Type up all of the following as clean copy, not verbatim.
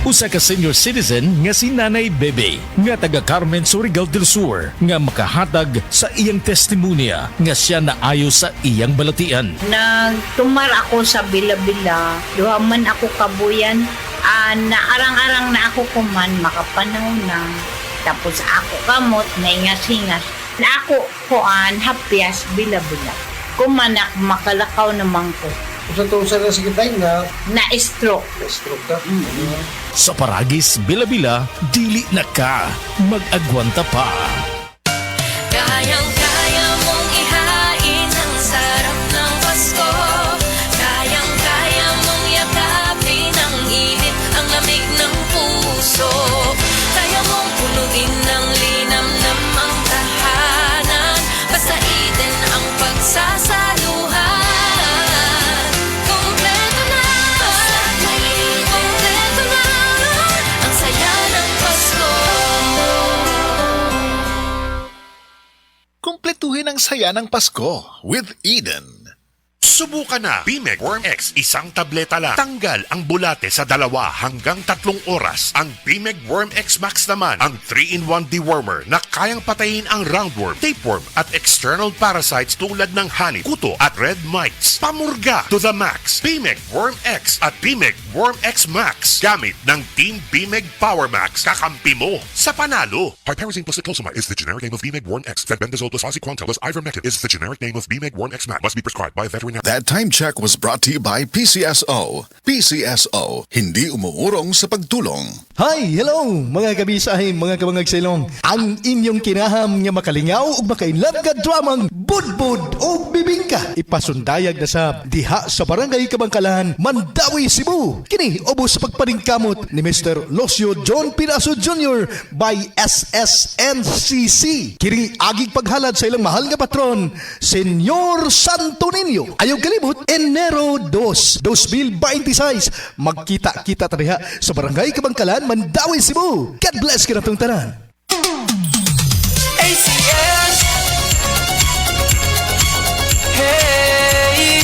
Usa ka senior citizen nga si Nanay Bebe nga taga Carmen, Surigao del Sur nga makahatag sa iyang testimonya nga siya naayo sa iyang balatian. Nagtumar ako sa Bila-Bila, duha man ako kabuyan, naarang-arang na ako kuman, makapanaw na. Tapos ako kamot, naingas-hingas. Na ako kuan, hapyas, Bila-Bila. Kumanak, makalakaw naman ko. Kung sa na sige tayo nga, Na-stroke. stroke ka. Sa Paragis, Bila-Bila, dili na ka mag-agwanta pa. Kayang-kaya mong ihain ang sarap ng Pasko. Kayang-kaya mong yakapin ang init, ang lamig ng puso. Kaya mong punuin ng linamnam ang tahanan. Basta Eden ang pagsasaluhan. Kompleto na, kompleto na ang saya ng Pasko. Kumpletuhin ang saya ng Pasko with Eden. Subukan na Bimeg Worm X, isang tableta lang. Tanggal ang bulate sa 2 hanggang 3 oras. Ang Bimeg Worm X Max naman, ang 3-in-1 dewormer na kayang patayin ang roundworm, tapeworm at external parasites tulad ng honey, kuto at red mites. Pamurga to the max. Bimeg Worm X at Bimeg Worm X Max. Gamit ng Team Bimeg Power Max, kakampi mo sa panalo. Piperazine plus niclosamide is the generic name of Bimeg Worm X. Fenbendazole plus oxyquantel plus ivermectin is the generic name of Bimeg Worm X Max. Must be prescribed by a veterinarian. That time check was brought to you by PCSO. PCSO, hindi umuurong sa pagtulong. Hi, hello mga kabisahe, mga kabangag silong. Ang inyong kinaham nga makalingaw ug makainlove ka dramang Budbud o Bibingka. Ipasundayag na sa diha sa Barangay Kabangkalan, Mandawi, Cebu. Kini ubos sa pagpaningkamot ni Mr. Locio John Piraso Jr. by SSNCC. Kining agig paghalad sa ilang mahal nga patron, Senyor Santo Niño. Ayaw kalimot, Enero 2, 2026. Magkita-kita tariha sa Barangay Kabangkalan, Mandawi, Cebu. God bless ka na itong tanan. ACS. Hey,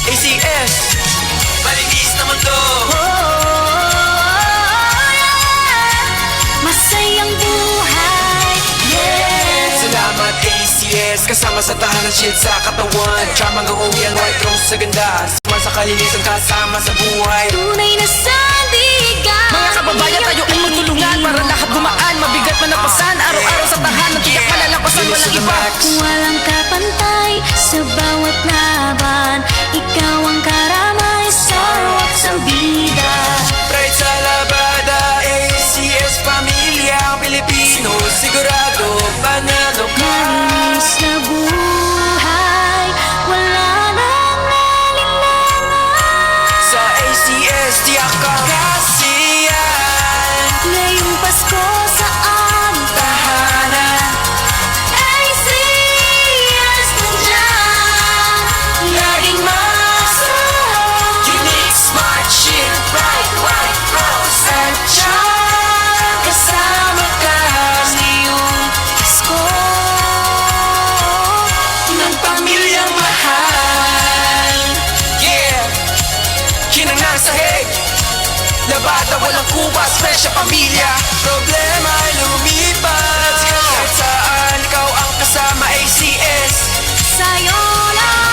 ACS. Malinis naman to. Masayang buhay, yeah. Salamat ACS. Kasama sa tahanan, shield sa katawan. Tsamang uuwi ang white rose sa ganda. Sama sa kalinisan, kasama sa buhay. Tunay na sandigan. Mga kababayan, tayo ay magtulungan para lahat gumaan. Mabigat man napasan, araw-araw sa tahanan. Tiyak malalampasan, walang iba. Walang kapantay sa bawat laban. Ikaw ang karamay sa ruwak sa bida. Pride sa labada, ACS Pamilya Pilipino. Sigurado, panalo ka. Manis na buhay, wala nang alinlangan. Sa ACS, tiyak ka kasiyan. Ngayong Pasko sa aming Tahanan, ACS nandiyan. laging masarap. Unique, smart, shield, bright, white, rose. At siyang kasama ka ngayong Pasko ng pamilyang mahal. Yeah! Kinangang sahig, labada walang kubas, fresh ang pamilya. Problema ay lumipas. Kahit saan, ikaw ang kasama, ACS. Sa'yo lang